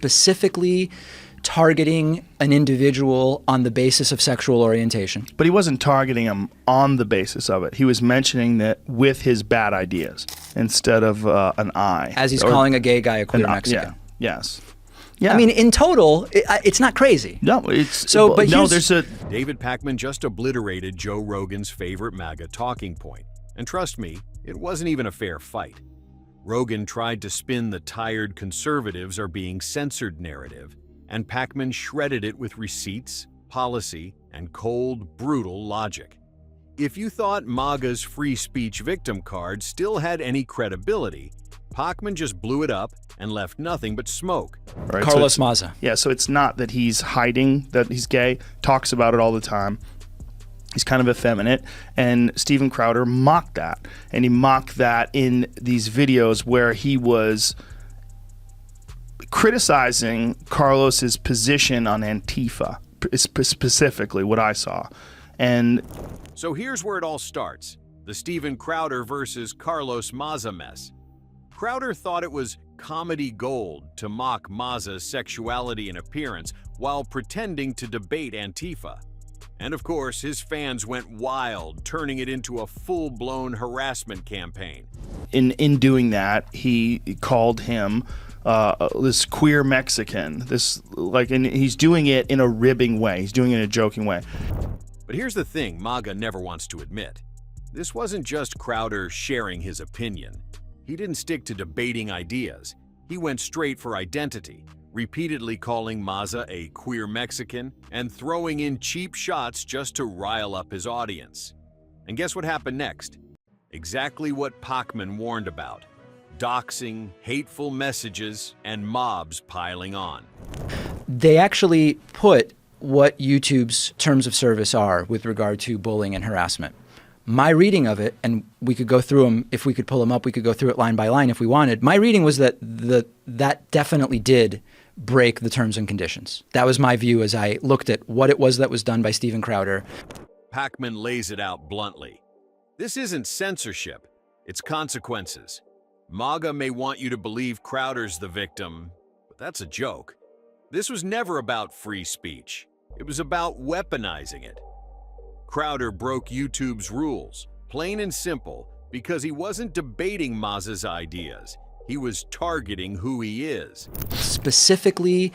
specifically targeting an individual on the basis of sexual orientation. But he wasn't targeting him on the basis of it. He was mentioning that with his bad ideas instead of an I. As he's calling a gay guy a queer Mexican. Yeah. Yes. Yeah. I mean, in total, it's not crazy. No, it's so. But no, there's a. David Pakman just obliterated Joe Rogan's favorite MAGA talking point, and trust me, it wasn't even a fair fight. Rogan tried to spin the tired conservatives are being censored narrative, and Pakman shredded it with receipts, policy, and cold, brutal logic. If you thought MAGA's free speech victim card still had any credibility, Pakman just blew it up and left nothing but smoke. Right, Carlos Maza. Yeah, so it's not that he's hiding that he's gay, talks about it all the time. He's kind of effeminate, and Steven Crowder mocked that. And he mocked that in these videos where he was criticizing Carlos's position on Antifa, specifically what I saw. And so here's where it all starts, the Steven Crowder versus Carlos Maza mess. Crowder thought it was comedy gold to mock Maza's sexuality and appearance while pretending to debate Antifa. And of course, his fans went wild, turning it into a full-blown harassment campaign. In doing that, he called him this queer Mexican, and he's doing it in a ribbing way. He's doing it in a joking way. But here's the thing MAGA never wants to admit. This wasn't just Crowder sharing his opinion. He didn't stick to debating ideas. He went straight for identity, repeatedly calling Maza a queer Mexican and throwing in cheap shots just to rile up his audience. And guess what happened next? Exactly what Pakman warned about. Doxing, hateful messages, and mobs piling on. They actually put what YouTube's terms of service are with regard to bullying and harassment. My reading of it, and we could go through them, if we could pull them up, we could go through it line by line if we wanted. My reading was that that definitely did break the terms and conditions. That was my view as I looked at what it was that was done by Steven Crowder. Pakman lays it out bluntly. This isn't censorship, it's consequences. MAGA may want you to believe Crowder's the victim, but that's a joke. This was never about free speech. It was about weaponizing it. Crowder broke YouTube's rules, plain and simple, because he wasn't debating Maza's ideas. He was targeting who he is. Specifically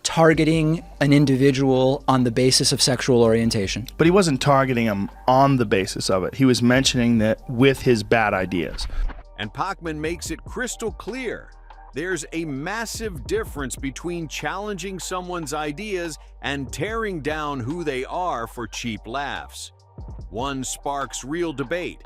targeting an individual on the basis of sexual orientation. But he wasn't targeting him on the basis of it. He was mentioning that with his bad ideas. And Pakman makes it crystal clear. There's a massive difference between challenging someone's ideas and tearing down who they are for cheap laughs. One sparks real debate.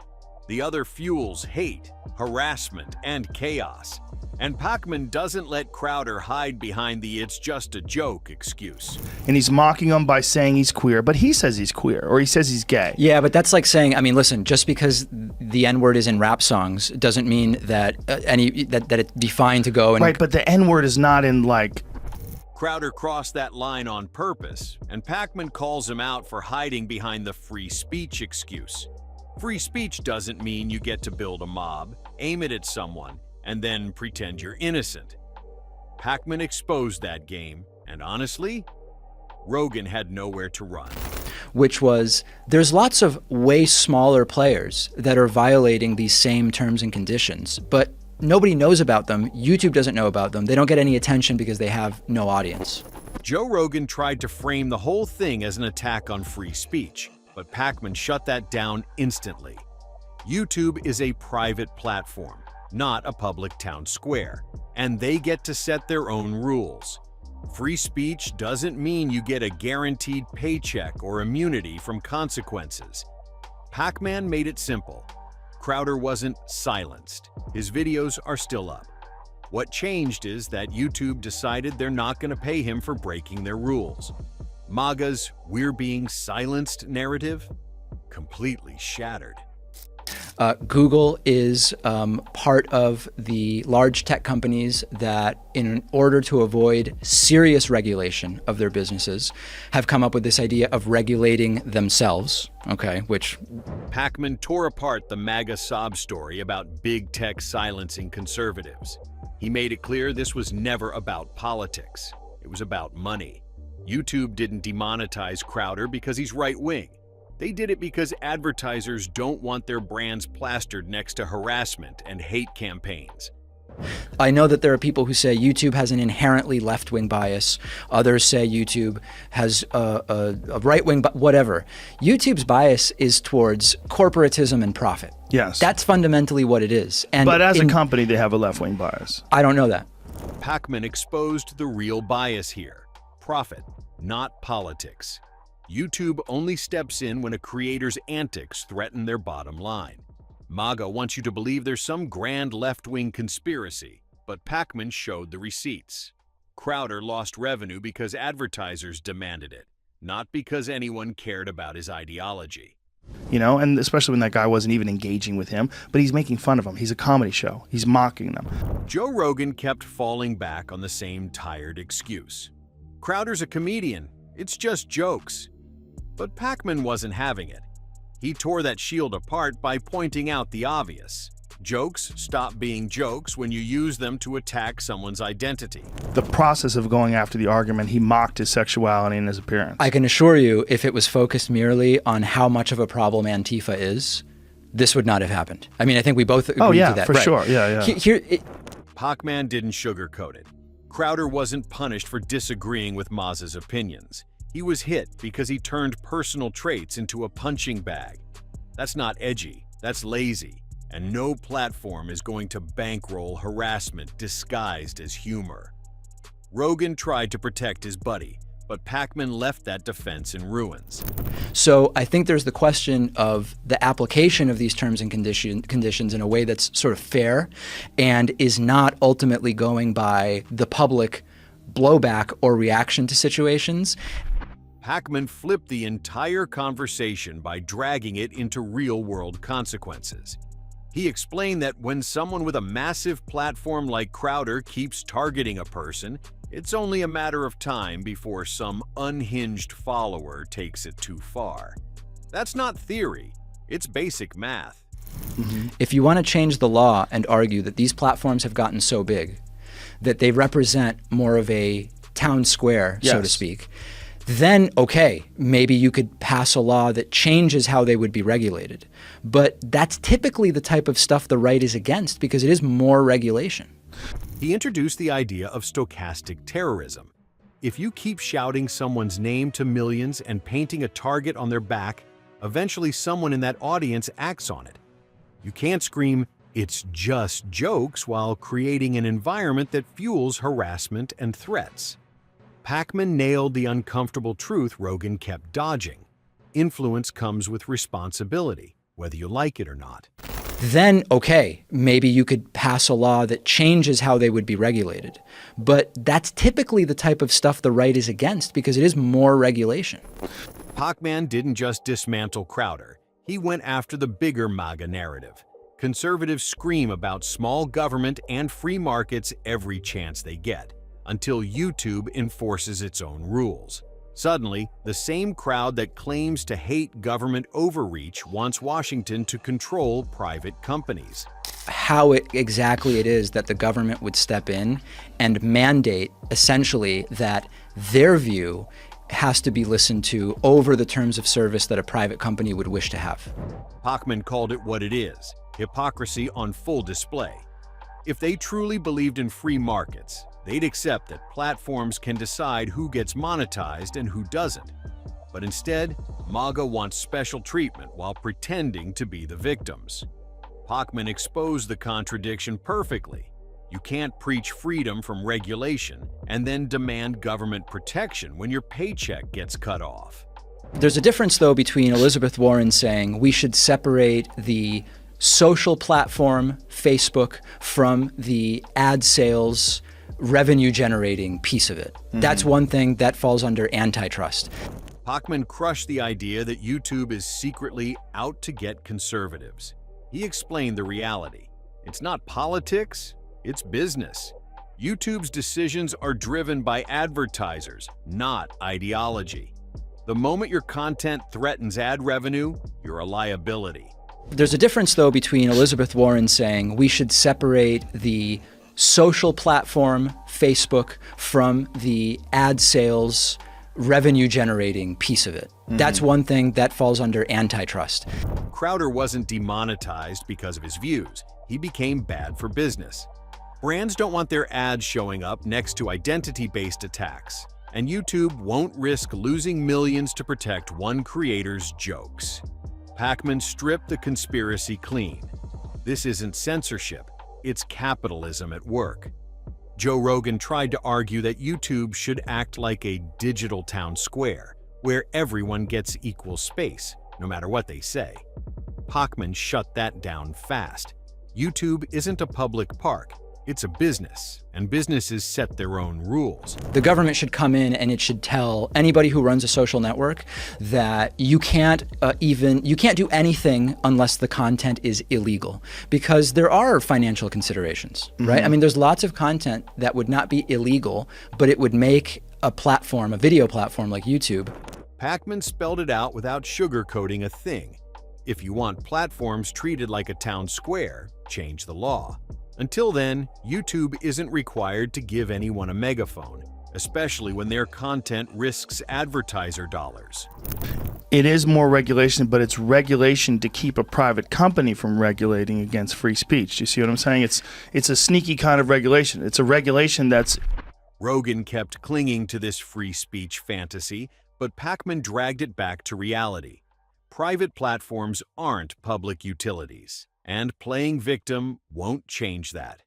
The other fuels hate, harassment, and chaos. And Pakman doesn't let Crowder hide behind the "it's just a joke" excuse. And he's mocking him by saying he's queer, but he says he's queer, or he says he's gay. Yeah, but that's like saying, I mean, listen, just because the N-word is in rap songs doesn't mean that that it's defined to go and... Right, but the N-word is not in, like... Crowder crossed that line on purpose, and Pakman calls him out for hiding behind the free speech excuse. Free speech doesn't mean you get to build a mob, aim it at someone, and then pretend you're innocent. Pakman exposed that game, and honestly, Rogan had nowhere to run. Which was, there's lots of way smaller players that are violating these same terms and conditions, but nobody knows about them. YouTube doesn't know about them. They don't get any attention because they have no audience. Joe Rogan tried to frame the whole thing as an attack on free speech, but Pakman shut that down instantly. YouTube is a private platform, not a public town square, and they get to set their own rules. Free speech doesn't mean you get a guaranteed paycheck or immunity from consequences. Pakman made it simple. Crowder wasn't silenced. His videos are still up. What changed is that YouTube decided they're not going to pay him for breaking their rules. MAGA's "we're being silenced" narrative completely shattered. Google is part of the large tech companies that, in order to avoid serious regulation of their businesses, have come up with this idea of regulating themselves, okay, which... Pakman tore apart the MAGA sob story about big tech silencing conservatives. He made it clear this was never about politics. It was about money. YouTube didn't demonetize Crowder because he's right-wing. They did it because advertisers don't want their brands plastered next to harassment and hate campaigns. I know that there are people who say YouTube has an inherently left-wing bias. Others say YouTube has a right-wing, whatever. YouTube's bias is towards corporatism and profit. Yes. That's fundamentally what it is. And but as a company, they have a left-wing bias. I don't know that. Pakman exposed the real bias here. Profit, not politics. YouTube only steps in when a creator's antics threaten their bottom line. MAGA wants you to believe there's some grand left-wing conspiracy, but Pakman showed the receipts. Crowder lost revenue because advertisers demanded it, not because anyone cared about his ideology. You know, and especially when that guy wasn't even engaging with him, but he's making fun of him. He's a comedy show. He's mocking them. Joe Rogan kept falling back on the same tired excuse. Crowder's a comedian. It's just jokes. But Pakman wasn't having it. He tore that shield apart by pointing out the obvious. Jokes stop being jokes when you use them to attack someone's identity. The process of going after the argument, he mocked his sexuality and his appearance. I can assure you, if it was focused merely on how much of a problem Antifa is, this would not have happened. I mean, I think we both agree to that. For sure. Yeah. Pakman didn't sugarcoat it. Crowder wasn't punished for disagreeing with Maz's opinions. He was hit because he turned personal traits into a punching bag. That's not edgy, that's lazy, and no platform is going to bankroll harassment disguised as humor. Rogan tried to protect his buddy, but Pakman left that defense in ruins. So I think there's the question of the application of these terms and conditions in a way that's sort of fair and is not ultimately going by the public blowback or reaction to situations. Pakman flipped the entire conversation by dragging it into real-world consequences. He explained that when someone with a massive platform like Crowder keeps targeting a person, it's only a matter of time before some unhinged follower takes it too far. That's not theory, it's basic math. If you want to change the law and argue that these platforms have gotten so big that they represent more of a town square, so to speak, then okay, maybe you could pass a law that changes how they would be regulated. But that's typically the type of stuff the right is against because it is more regulation. He introduced the idea of stochastic terrorism. If you keep shouting someone's name to millions and painting a target on their back, eventually someone in that audience acts on it. You can't scream, "It's just jokes," while creating an environment that fuels harassment and threats. Pakman nailed the uncomfortable truth Rogan kept dodging. Influence comes with responsibility, whether you like it or not. Then okay, maybe you could pass a law that changes how they would be regulated. But that's typically the type of stuff the right is against because it is more regulation. Pakman didn't just dismantle Crowder. He went after the bigger MAGA narrative. Conservatives scream about small government and free markets every chance they get, until YouTube enforces its own rules. Suddenly, the same crowd that claims to hate government overreach wants Washington to control private companies. How exactly it is that the government would step in and mandate, essentially, that their view has to be listened to over the terms of service that a private company would wish to have. Pakman called it what it is, hypocrisy on full display. If they truly believed in free markets, they'd accept that platforms can decide who gets monetized and who doesn't. But instead, MAGA wants special treatment while pretending to be the victims. Pakman exposed the contradiction perfectly. You can't preach freedom from regulation and then demand government protection when your paycheck gets cut off. There's a difference, though, between Elizabeth Warren saying we should separate the social platform, Facebook, from the ad sales revenue-generating piece of it. That's one thing that falls under antitrust. Pakman crushed the idea that YouTube is secretly out to get conservatives. He explained the reality. It's not politics, it's business. YouTube's decisions are driven by advertisers, not ideology. The moment your content threatens ad revenue, you're a liability. There's a difference, though, between Elizabeth Warren saying we should separate the social platform, Facebook, from the ad sales revenue generating piece of it. That's one thing that falls under antitrust. Crowder wasn't demonetized because of his views. He became bad for business. Brands don't want their ads showing up next to identity-based attacks, and YouTube won't risk losing millions to protect one creator's jokes. Pakman stripped the conspiracy clean. This isn't censorship, it's capitalism at work. Joe Rogan tried to argue that YouTube should act like a digital town square, where everyone gets equal space, no matter what they say. Pakman shut that down fast. YouTube isn't a public park, it's a business, and businesses set their own rules. The government should come in and it should tell anybody who runs a social network that you can't do anything unless the content is illegal, because there are financial considerations, right? I mean, there's lots of content that would not be illegal, but it would make a platform, a video platform like YouTube. Pakman spelled it out without sugarcoating a thing. If you want platforms treated like a town square, change the law. Until then, YouTube isn't required to give anyone a megaphone, especially when their content risks advertiser dollars. It is more regulation, but it's regulation to keep a private company from regulating against free speech. Do you see what I'm saying? It's a sneaky kind of regulation. It's a regulation that's... Rogan kept clinging to this free speech fantasy, but Pakman dragged it back to reality. Private platforms aren't public utilities, and playing victim won't change that.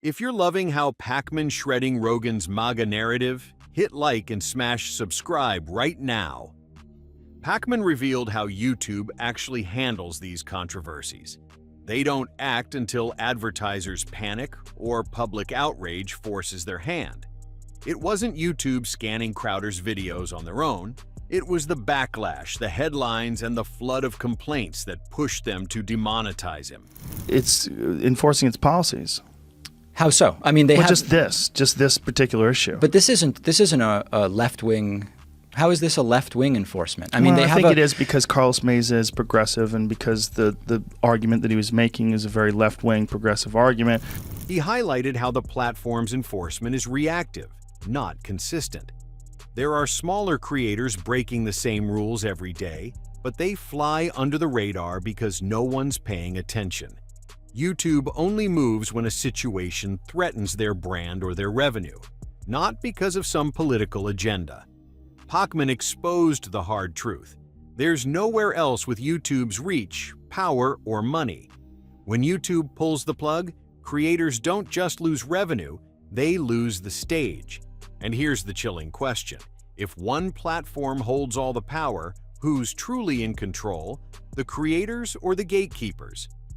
If you're loving how Pakman shredding Rogan's MAGA narrative, hit like and smash subscribe right now. Pakman revealed how YouTube actually handles these controversies. They don't act until advertisers panic or public outrage forces their hand. It wasn't YouTube scanning Crowder's videos on their own. It was the backlash, the headlines, and the flood of complaints that pushed them to demonetize him. It's enforcing its policies. How so? I mean, they have just this particular issue. But this isn't a left-wing. How is this a left-wing enforcement? I mean, I think it is because Carlos Mesa is progressive, and because the argument that he was making is a very left-wing progressive argument. He highlighted how the platform's enforcement is reactive, not consistent. There are smaller creators breaking the same rules every day, but they fly under the radar because no one's paying attention. YouTube only moves when a situation threatens their brand or their revenue, not because of some political agenda. Pakman exposed the hard truth. There's nowhere else with YouTube's reach, power, or money. When YouTube pulls the plug, creators don't just lose revenue, they lose the stage. And here's the chilling question. If one platform holds all the power, who's truly in control, the creators or the gatekeepers?